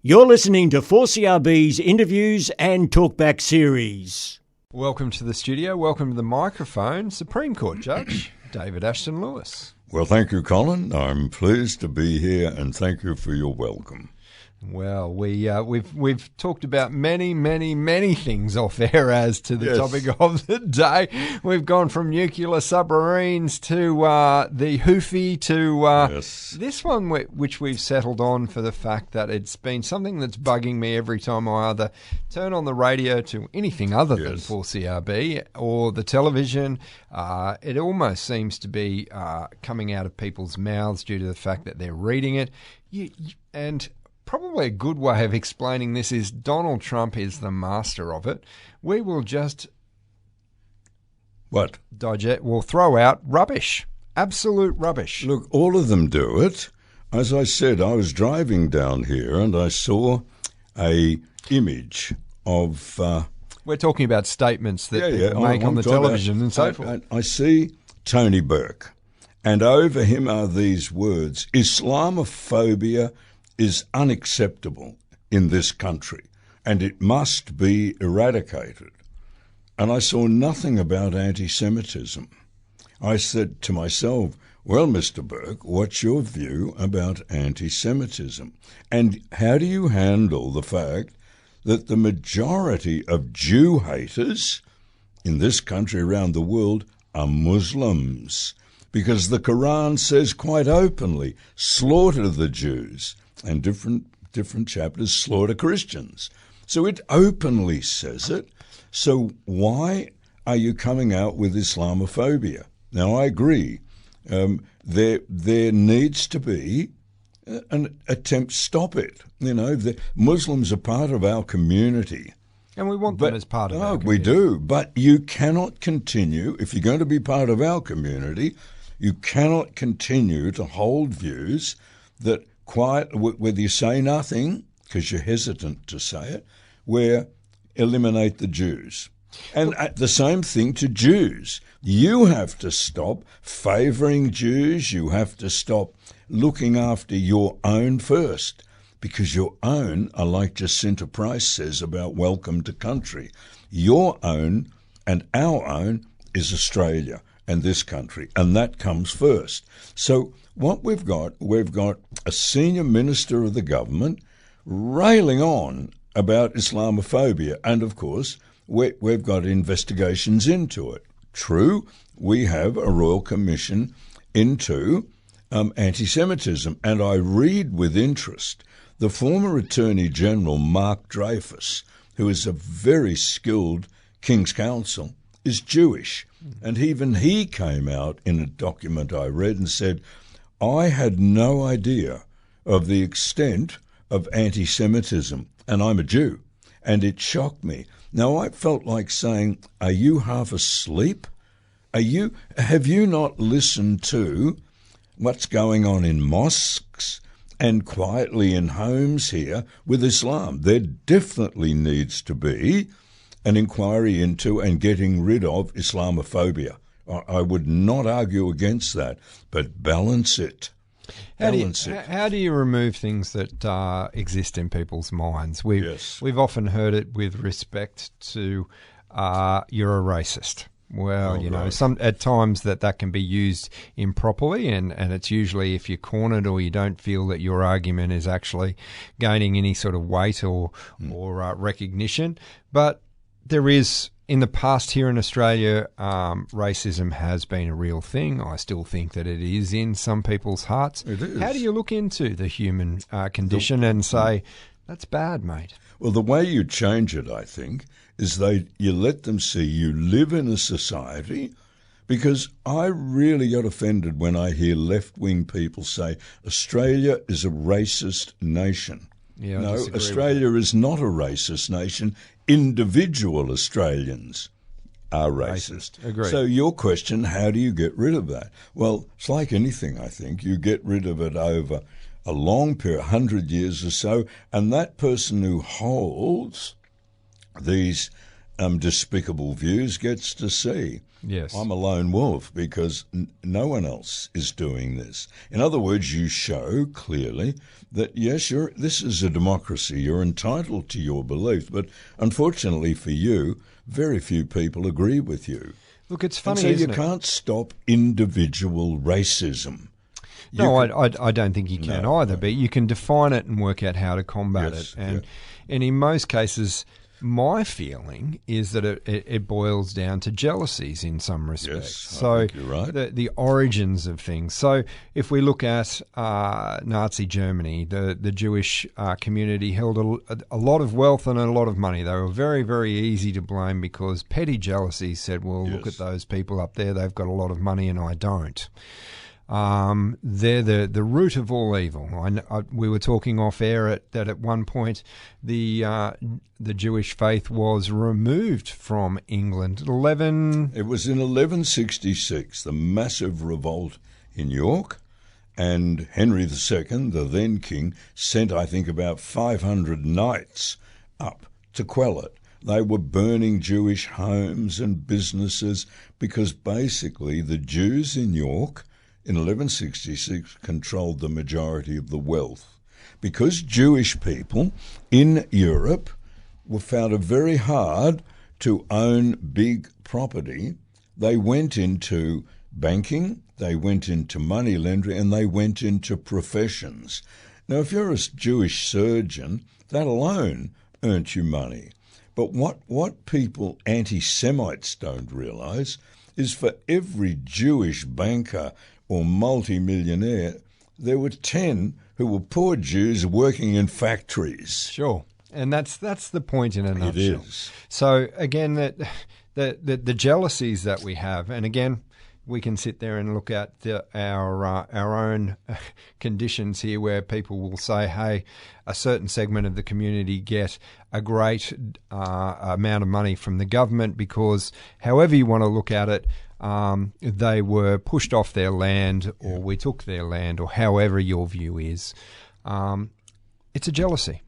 You're listening to 4CRB's interviews and talkback series. Welcome to the studio. Welcome to the microphone, Supreme Court Judge David Ashton Lewis. Well, thank you, Colin. I'm pleased to be here, and thank you for your welcome. Well, we've talked about many things off air as to the topic of the day. We've gone from nuclear submarines to the Houthi to this one, which we've settled on for the fact that it's been something that's bugging me every time I either turn on the radio to anything other than 4CRB or the television. It almost seems to be coming out of people's mouths due to the fact that they're reading it. And probably a good way of explaining this is Donald Trump is the master of it. We will just we'll throw out rubbish, absolute rubbish. Look, all of them do it. As I said, I was driving down here and I saw a image of... We're talking about statements that people make on the television and so forth. I see Tony Burke, and over him are these words: Islamophobia is unacceptable in this country, and it must be eradicated. And I saw nothing about anti-Semitism. I said to myself, well, Mr. Burke, what's your view about anti-Semitism? And how do you handle the fact that the majority of Jew haters in this country, around the world, are Muslims? Because the Quran says quite openly, slaughter the Jews, and different chapters slaughter Christians. So it openly says it. So why are you coming out with Islamophobia? Now, I agree. There needs to be an attempt to stop it. You know, the Muslims are part of our community. And we want them as part of our community. We do. But you cannot continue, if you're going to be part of our community, you cannot continue to hold views that whether you say nothing, because you're hesitant to say it, where eliminate the Jews. And the same thing to Jews. You have to stop favouring Jews. You have to stop looking after your own first, because your own are like Jacinta Price says about welcome to country. Your own and our own is Australia and this country, and that comes first. So what we've got a senior minister of the government railing on about Islamophobia, and of course we've got investigations into it. True, we have a royal commission into anti-Semitism, and I read with interest the former Attorney General Mark Dreyfus, who is a very skilled King's Counsel, is Jewish. And even he came out in a document I read and said, I had no idea of the extent of anti-Semitism, and I'm a Jew, and it shocked me. Now, I felt like saying, are you half asleep? Have you not listened to what's going on in mosques and quietly in homes here with Islam? There definitely needs to be an inquiry into and getting rid of Islamophobia. I would not argue against that, but balance it. How do you remove things that exist in people's minds? We've often heard it with respect to you're a racist. Well, at times that can be used improperly, and it's usually if you're cornered or you don't feel that your argument is actually gaining any sort of weight or recognition. But there is, in the past here in Australia, racism has been a real thing. I still think that it is in some people's hearts. It is. How do you look into the human condition and say, that's bad, mate? Well, the way you change it, I think, is you let them see you live in a society, because I really got offended when I hear left-wing people say Australia is a racist nation. Yeah, no, Australia is not a racist nation. Individual Australians are racist. Agreed. So your question, how do you get rid of that? Well, it's like anything, I think. You get rid of it over a long period, 100 years or so, and that person who holds these despicable views gets to see. Yes. I'm a lone wolf because no one else is doing this. In other words, you show clearly that, yes, this is a democracy. You're entitled to your belief. But unfortunately for you, very few people agree with you. Look, it's funny, and so isn't you it? can't stop individual racism. I don't think you can either, but you can define it and work out how to combat it. And in most cases, my feeling is that it boils down to jealousies in some respects. Yes, I think you're right. The origins of things. So if we look at Nazi Germany, the Jewish community held a lot of wealth and a lot of money. They were very, very easy to blame because petty jealousy said, well, look at those people up there, they've got a lot of money and I don't. They're the root of all evil. We were talking off air that at one point the Jewish faith was removed from England. It was in 1166, the massive revolt in York, and Henry II, the then king, sent, I think, about 500 knights up to quell it. They were burning Jewish homes and businesses because basically the Jews in York in 1166 controlled the majority of the wealth. Because Jewish people in Europe were found it very hard to own big property, they went into banking, they went into money lending, and they went into professions. Now, if you're a Jewish surgeon, that alone earned you money. But what people, anti-Semites, don't realise is for every Jewish banker or multi-millionaire, there were 10 who were poor Jews working in factories. Sure. And that's the point in a nutshell. It is. So again, the jealousies that we have, and again, we can sit there and look at our own conditions here where people will say, hey, a certain segment of the community get a great amount of money from the government because however you want to look at it, they were pushed off their land or we took their land or however your view is. It's a jealousy.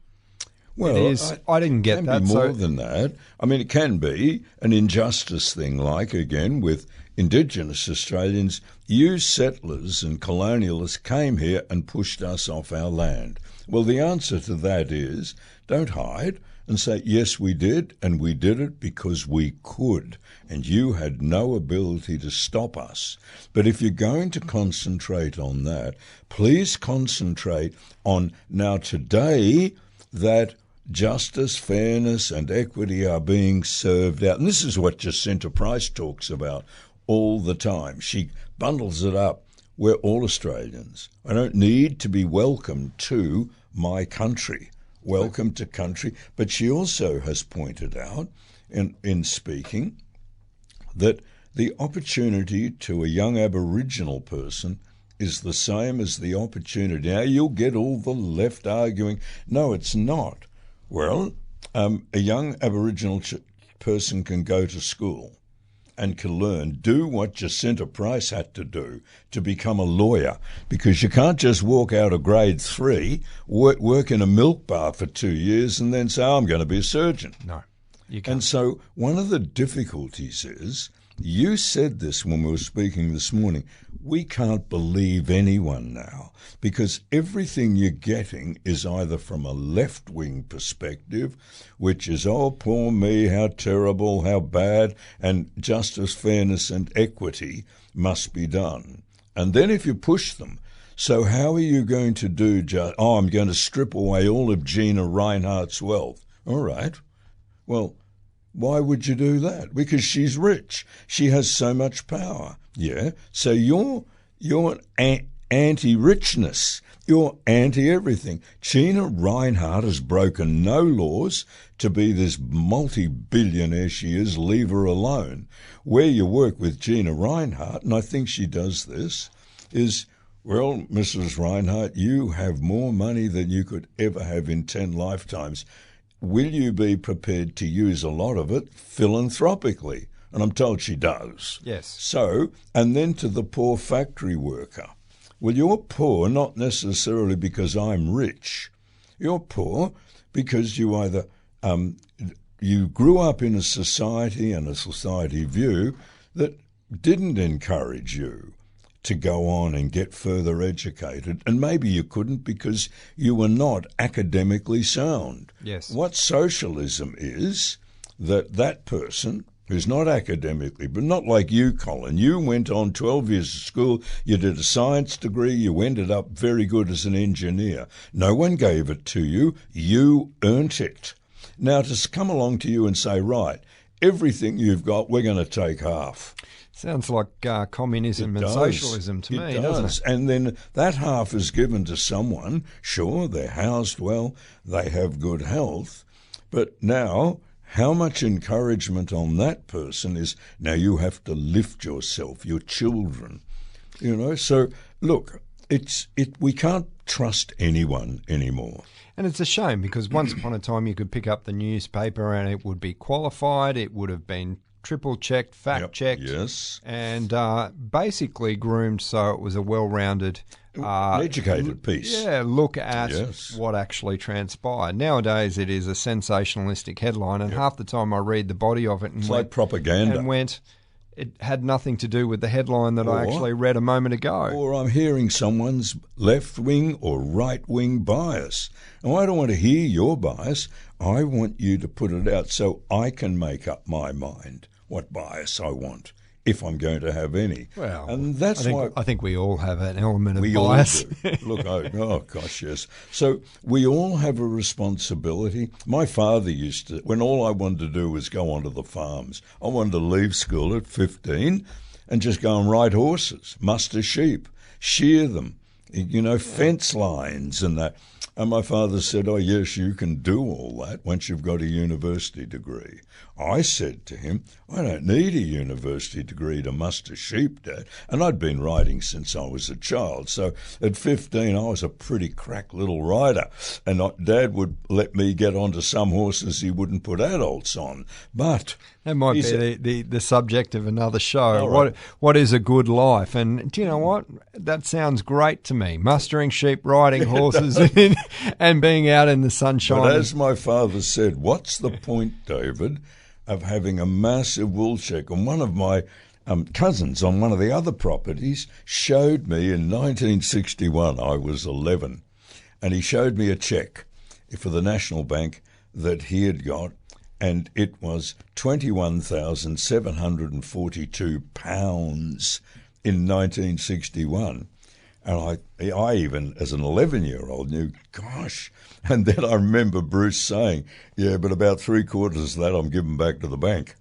Well, it is. I didn't get that. It can be more than that. I mean, it can be an injustice thing, like, again, with Indigenous Australians. You settlers and colonialists came here and pushed us off our land. Well, the answer to that is don't hide and say, yes, we did, and we did it because we could, and you had no ability to stop us. But if you're going to concentrate on that, please concentrate on now today that justice, fairness and equity are being served out. And this is what Jacinta Price talks about all the time. She bundles it up. We're all Australians. I don't need to be welcome to my country. Welcome to country. But she also has pointed out in speaking that the opportunity to a young Aboriginal person is the same as the opportunity. Now, you'll get all the left arguing, no, it's not. Well, a young Aboriginal person can go to school and can learn, do what Jacinta Price had to do to become a lawyer, because you can't just walk out of grade 3, work in a milk bar for 2 years and then say, I'm going to be a surgeon. No, you can't. And so one of the difficulties is, you said this when we were speaking this morning, we can't believe anyone now because everything you're getting is either from a left-wing perspective, which is, oh, poor me, how terrible, how bad, and justice, fairness and equity must be done. And then if you push them, so how are you going to do, I'm going to strip away all of Gina Rinehart's wealth. All right, well, why would you do that? Because she's rich. She has so much power. Yeah. So you're anti-richness. You're anti-everything. Gina Rinehart has broken no laws to be this multi-billionaire she is. Leave her alone. Where you work with Gina Rinehart, and I think she does this, is, well, Mrs. Rinehart, you have more money than you could ever have in 10 lifetimes. Will you be prepared to use a lot of it philanthropically? And I'm told she does. Yes. So, and then to the poor factory worker. Well, you're poor not necessarily because I'm rich. You're poor because you either you grew up in a society and a society view that didn't encourage you to go on and get further educated, and maybe you couldn't because you were not academically sound. Yes. What socialism is, that person who's not academically, but not like you, Colin. You went on 12 years of school, you did a science degree, you ended up very good as an engineer. No one gave it to you, you earned it. Now to come along to you and say, right, everything you've got, we're going to take half. Sounds like communism and socialism to me, doesn't it? And then that half is given to someone. Sure, they're housed well, they have good health, but now how much encouragement on that person is, now you have to lift yourself, your children, you know. So look, we can't trust anyone anymore. And it's a shame because once upon a time you could pick up the newspaper and it would be qualified, it would have been triple-checked, fact-checked, yes, and basically groomed so it was a well-rounded educated piece. Yeah, look at Yes. what actually transpired. Nowadays it is a sensationalistic headline, and half the time I read the body of it and It's like propaganda. It had nothing to do with the headline that I actually read a moment ago. Or I'm hearing someone's left-wing or right-wing bias. And I don't want to hear your bias. I want you to put it out so I can make up my mind what bias I want, if I'm going to have any. Well, and that's I think we all have an element of we bias. all do. Look, oh gosh, yes. So we all have a responsibility. My father used to, when all I wanted to do was go onto the farms, I wanted to leave school at 15 and just go and ride horses, muster sheep, shear them, you know, fence lines and that. And my father said, oh, yes, you can do all that once you've got a university degree. I said to him, I don't need a university degree to muster sheep, Dad. And I'd been riding since I was a child. So at 15, I was a pretty crack little rider. And Dad would let me get onto some horses he wouldn't put adults on. But that might be the subject of another show. Right. What is a good life? And do you know what? That sounds great to me. Mustering sheep, riding horses, and being out in the sunshine. But as my father said, what's the point, David, of having a massive wool check? And one of my cousins on one of the other properties showed me in 1961, I was 11, and he showed me a cheque for the National Bank that he had got, and it was £21,742 in 1961. And I even, as an 11-year-old, knew, gosh. And then I remember Bruce saying, yeah, but about 3/4 of that I'm giving back to the bank.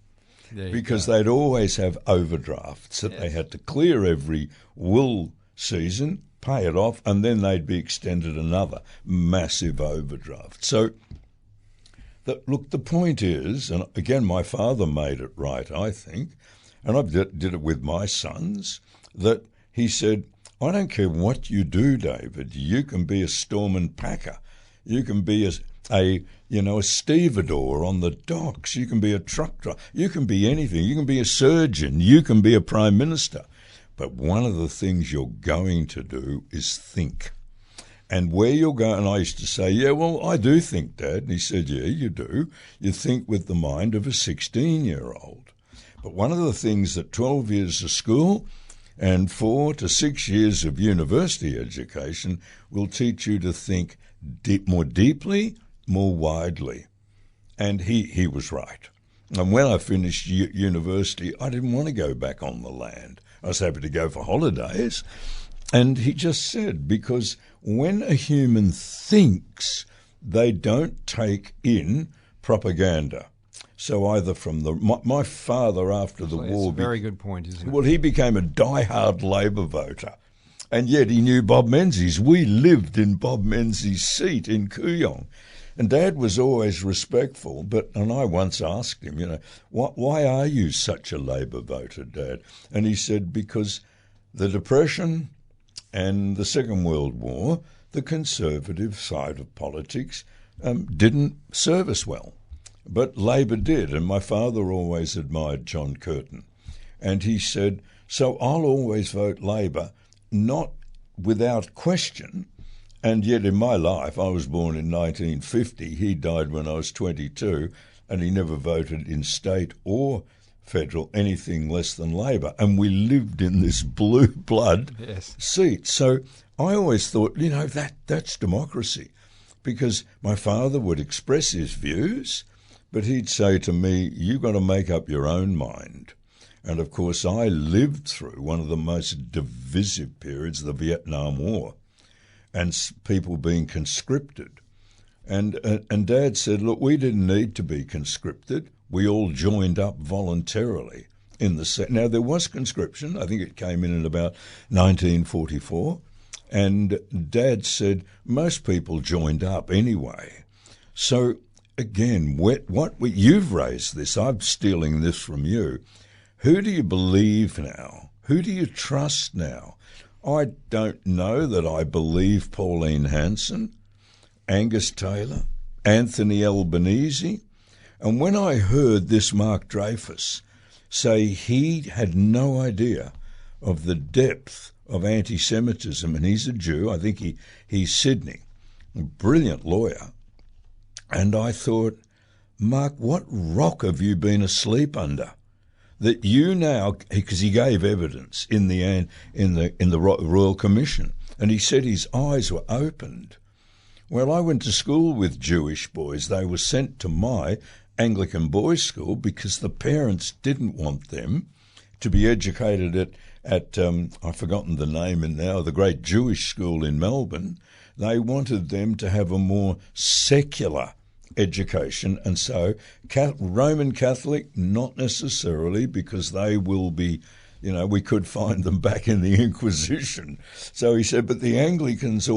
Because they'd always have overdrafts that they had to clear every wool season, pay it off, and then they'd be extended another massive overdraft. So, look, the point is, and again, my father made it right, I think, and I did it with my sons, that he said, I don't care what you do, David. You can be a storeman packer. You can be a stevedore on the docks. You can be a truck driver. You can be anything. You can be a surgeon. You can be a prime minister. But one of the things you're going to do is think. And where you're going, and I used to say, yeah, well, I do think, Dad. And he said, yeah, you do. You think with the mind of a 16-year-old. But one of the things that 12 years of school and 4 to 6 years of university education will teach you to think more deeply, more widely. And he was right. And when I finished university, I didn't want to go back on the land. I was happy to go for holidays. And he just said, because when a human thinks, they don't take in propaganda. So either from my father after the war... That's a very good point, isn't it? Well, he became a die-hard Labor voter. And yet he knew Bob Menzies. We lived in Bob Menzies' seat in Kooyong. And Dad was always respectful, and I once asked him, why are you such a Labor voter, Dad? And he said, because the Depression and the Second World War, the conservative side of politics didn't serve us well. But Labor did, and my father always admired John Curtin. And he said, so I'll always vote Labor, not without question. And yet in my life, I was born in 1950, he died when I was 22, and he never voted in state or federal anything less than Labor. And we lived in this blue blood seat. So I always thought, that's democracy, because my father would express his views, but he'd say to me, "You've got to make up your own mind." And of course, I lived through one of the most divisive periods, the Vietnam War, and people being conscripted. And Dad said, "Look, we didn't need to be conscripted. We all joined up voluntarily in the Now, there was conscription. I think it came in about 1944. And Dad said most people joined up anyway. So, again, you've raised this. I'm stealing this from you. Who do you believe now? Who do you trust now? I don't know that I believe Pauline Hanson, Angus Taylor, Anthony Albanese. And when I heard this Mark Dreyfus say he had no idea of the depth of anti-Semitism, and he's a Jew, I think he's Sydney, a brilliant lawyer, and I thought, Mark, what rock have you been asleep under? That you now, because he gave evidence in the Royal Commission, and he said his eyes were opened. Well, I went to school with Jewish boys. They were sent to my Anglican boys' school because the parents didn't want them to be educated at I've forgotten the name now, the great Jewish school in Melbourne. They wanted them to have a more secular education, and so Roman Catholic, not necessarily, because they will be, we could find them back in the Inquisition. So he said, but the Anglicans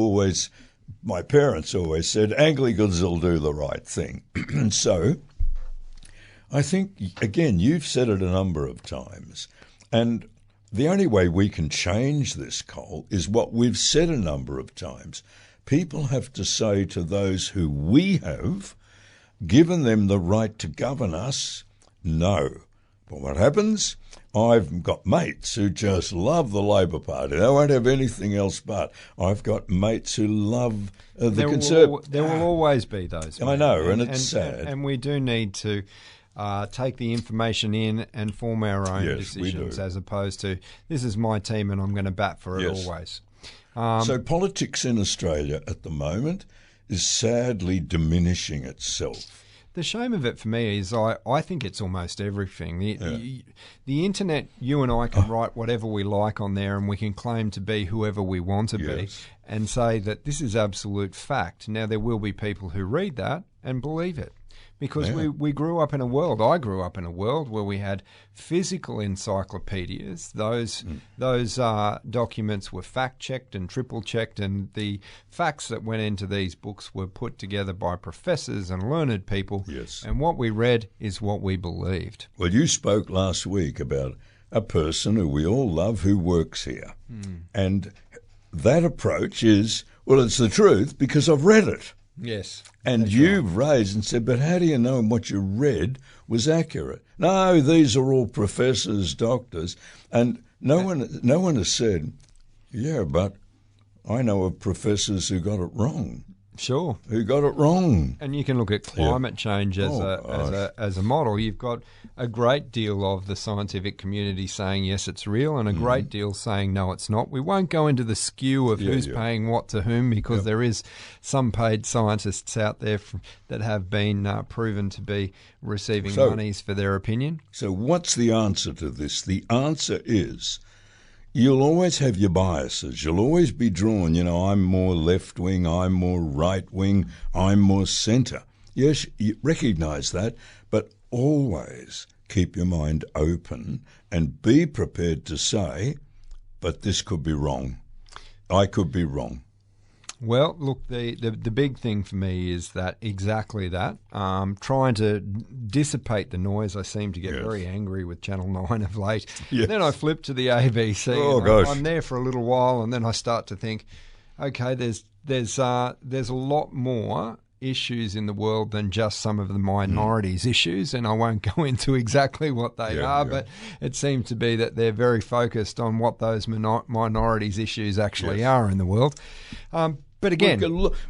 my parents always said, Anglicans will do the right thing. And so I think, again, you've said it a number of times, and the only way we can change this, Cole, is what we've said a number of times. People have to say to those who we have given them the right to govern us, no. But what happens? I've got mates who just love the Labor Party. They won't have anything else but. I've got mates who love the Conservative. There will always be those. I know, and it's sad. And we do need to take the information in and form our own decisions, as opposed to, this is my team and I'm going to bat for it always. So politics in Australia at the moment is sadly diminishing itself. The shame of it for me is I think it's almost everything. The internet, you and I can write whatever we like on there, and we can claim to be whoever we want to be and say that this is absolute fact. Now, there will be people who read that and believe it. Because we grew up in a world, I grew up in a world where we had physical encyclopedias. Those documents were fact-checked and triple-checked, and the facts that went into these books were put together by professors and learned people. Yes. And what we read is what we believed. Well, you spoke last week about a person who we all love who works here. And that approach is, well, it's the truth because I've read it. Yes. And you've raised and said, but how do you know what you read was accurate? No, these are all professors, doctors. And no one has said, yeah, but I know of professors who got it wrong. Sure. Who got it wrong. And you can look at climate change as a model. You've got a great deal of the scientific community saying, yes, it's real, and a great deal saying, no, it's not. We won't go into the skew of who's paying what to whom, because there is some paid scientists out there that have been proven to be receiving monies for their opinion. So what's the answer to this? The answer is, you'll always have your biases. You'll always be drawn, I'm more left-wing, I'm more right-wing, I'm more centre. Yes, you recognise that, but always keep your mind open and be prepared to say, but this could be wrong. I could be wrong. Well, look, the big thing for me is that exactly that. Trying to dissipate the noise. I seem to get very angry with Channel 9 of late. Yes. Then I flip to the ABC. Oh, gosh. I'm there for a little while, and then I start to think, okay, there's a lot more issues in the world than just some of the minorities' issues, and I won't go into exactly what they are, but it seems to be that they're very focused on what those minorities' issues actually are in the world. But again...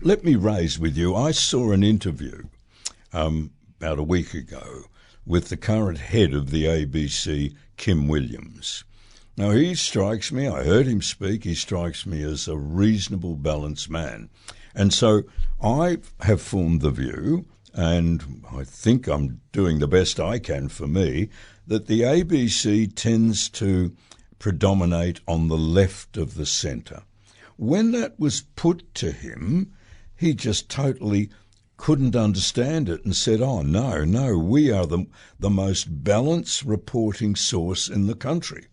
Let me raise with you, I saw an interview about a week ago with the current head of the ABC, Kim Williams. Now, he strikes me, I heard him speak, he strikes me as a reasonable, balanced man. And so I have formed the view, and I think I'm doing the best I can for me, that the ABC tends to predominate on the left of the centre. When that was put to him, he just totally couldn't understand it and said, oh, no, we are the most balanced reporting source in the country.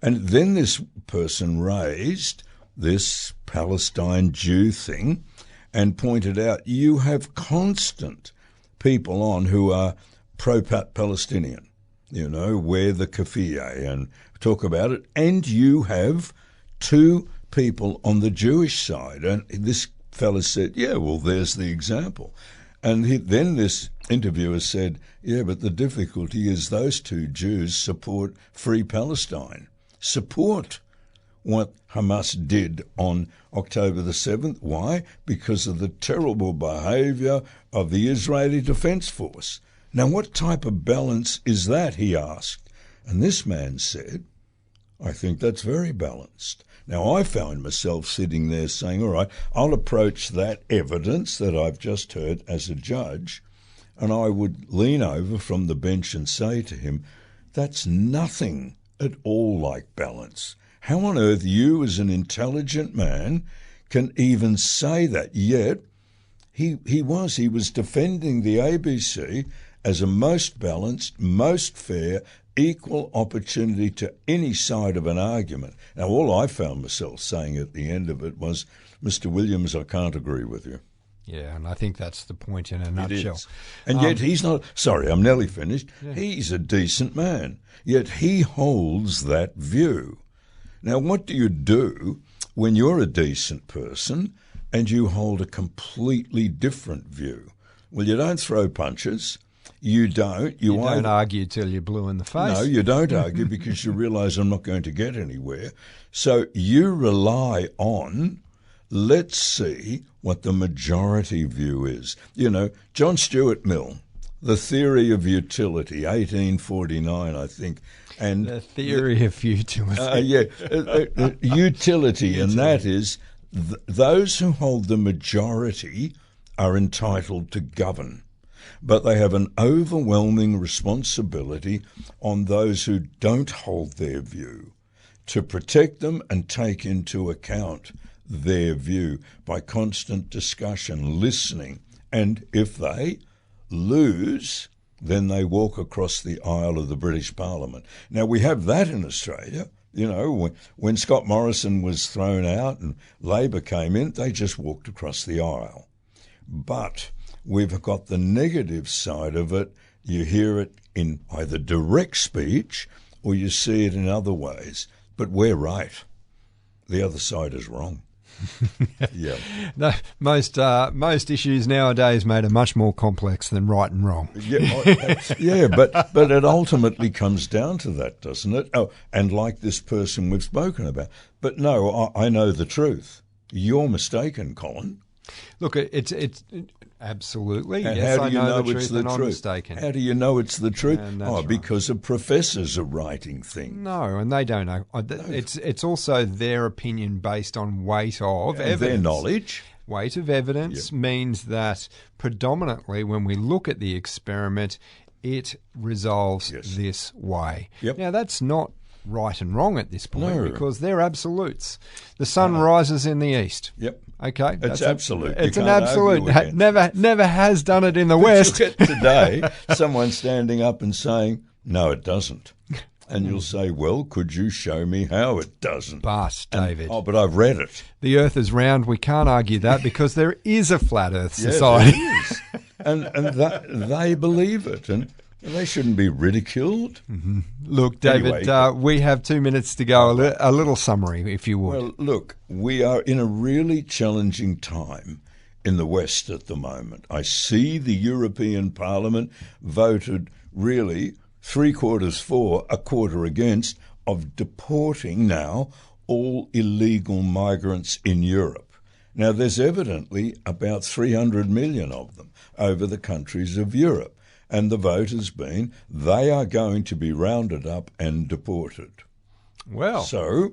And then this person raised this Palestine Jew thing and pointed out, you have constant people on who are pro-Palestinian, wear the keffiyeh and talk about it, and you have two people on the Jewish side. And this fella said, yeah, well, there's the example. And then this interviewer said, yeah, but the difficulty is those two Jews support Free Palestine, support what Hamas did on October the 7th. Why? Because of the terrible behaviour of the Israeli Defence Force. Now, what type of balance is that, he asked. And this man said, I think that's very balanced. Now, I found myself sitting there saying, all right, I'll approach that evidence that I've just heard as a judge, and I would lean over from the bench and say to him, that's nothing at all like balance. How on earth you, as an intelligent man, can even say that? Yet he was defending the ABC as a most balanced, most fair, equal opportunity to any side of an argument. Now, all I found myself saying at the end of it was, Mr. Williams, I can't agree with you. Yeah, and I think that's the point in a nutshell. And yet he's not, sorry, I'm nearly finished. Yeah. He's a decent man, yet he holds that view. Now, what do you do when you're a decent person and you hold a completely different view? Well, you don't throw punches. You don't. You don't argue till you're blue in the face. No, you don't argue because you realise I'm not going to get anywhere. So you rely on, let's see what the majority view is. John Stuart Mill, The Theory of Utility, 1849, I think. And the theory of utility. Utility, and that is those who hold the majority are entitled to govern. But they have an overwhelming responsibility on those who don't hold their view to protect them and take into account their view by constant discussion, listening. And if they lose, then they walk across the aisle of the British Parliament. Now, we have that in Australia. When Scott Morrison was thrown out and Labor came in, they just walked across the aisle. But we've got the negative side of it. You hear it in either direct speech or you see it in other ways. But we're right. The other side is wrong. Yeah. No, most issues nowadays, mate, are much more complex than right and wrong. Yeah, but it ultimately comes down to that, doesn't it? Oh, and like this person we've spoken about. But no, I know the truth. You're mistaken, Colin. Look, it's absolutely. And yes, how do you I know the it's truth the and I'm truth? mistaken. How do you know it's the truth? Right. Because of professors are writing things. No, and they don't know. It's also their opinion based on weight of evidence. Their knowledge. Weight of evidence means that predominantly when we look at the experiment, it resolves this way. Yep. Now, that's not right and wrong at this point because they're absolutes. The sun rises in the east. Yep. Okay. It's absolute. It's an absolute. Never has done it in the West. Look at today, someone standing up and saying, no, it doesn't. And you'll say, well, could you show me how it doesn't? But, David. But I've read it. The earth is round. We can't argue that because there is a flat earth society. There is. and they believe it. And they shouldn't be ridiculed. Mm-hmm. Look, David, anyway, we have 2 minutes to go. A little summary, if you would. Well, look, we are in a really challenging time in the West at the moment. I see the European Parliament voted really 3/4 for, 1/4 against, of deporting now all illegal migrants in Europe. Now, there's evidently about 300 million of them over the countries of Europe. and the vote has been they are going to be rounded up and deported. Well, So,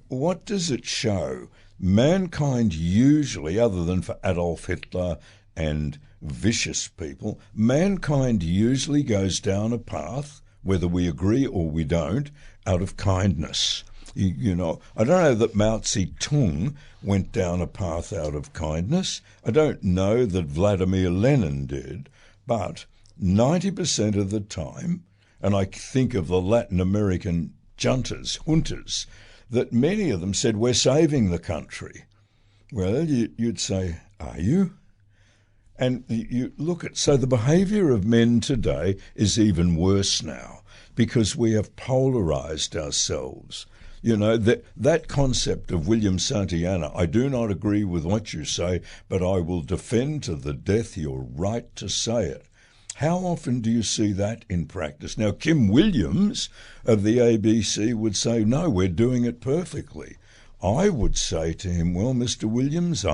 what does it show? Mankind usually, other than for Adolf Hitler and vicious people, mankind usually goes down a path, whether we agree or we don't, out of kindness. You know, I don't know that Mao Zedong went down a path out of kindness. I don't know that Vladimir Lenin did, but 90% of the time, and I think of the Latin American juntas, that many of them said, we're saving the country. Well, you'd say, are you? And you look at, so the behaviour of men today is even worse now because we have polarised ourselves. You know, that concept of William Santayana, I do not agree with what you say, but I will defend to the death your right to say it. How often do you see that in practice? Now, Kim Williams of the ABC would say, no, we're doing it perfectly. I would say to him, well, Mr. Williams,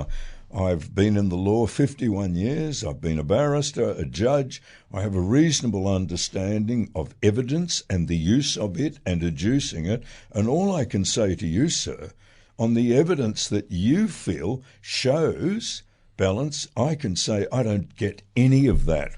I've been in the law 51 years. I've been a barrister, a judge. I have a reasonable understanding of evidence and the use of it and adducing it. And all I can say to you, sir, on the evidence that you feel shows balance, I can say I don't get any of that.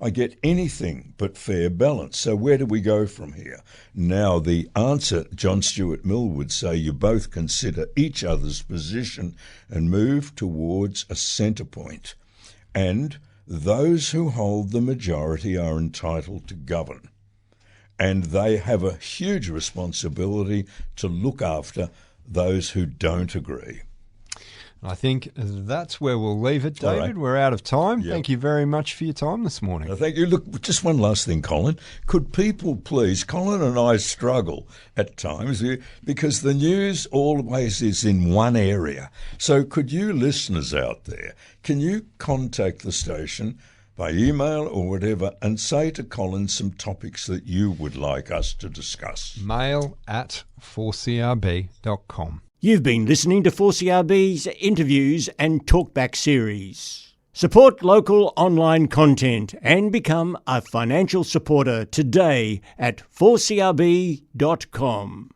I get anything but fair balance. So where do we go from here? Now, the answer, John Stuart Mill would say, you both consider each other's position and move towards a centre point. And those who hold the majority are entitled to govern. And they have a huge responsibility to look after those who don't agree. I think that's where we'll leave it, David. Right. We're out of time. Yep. Thank you very much for your time this morning. Thank you. Look, just one last thing, Colin. Could people please, Colin and I struggle at times because the news always is in one area. So could you listeners out there, can you contact the station by email or whatever and say to Colin some topics that you would like us to discuss? mail@4crb.com. You've been listening to 4CRB's interviews and talkback series. Support local online content and become a financial supporter today at 4crb.com.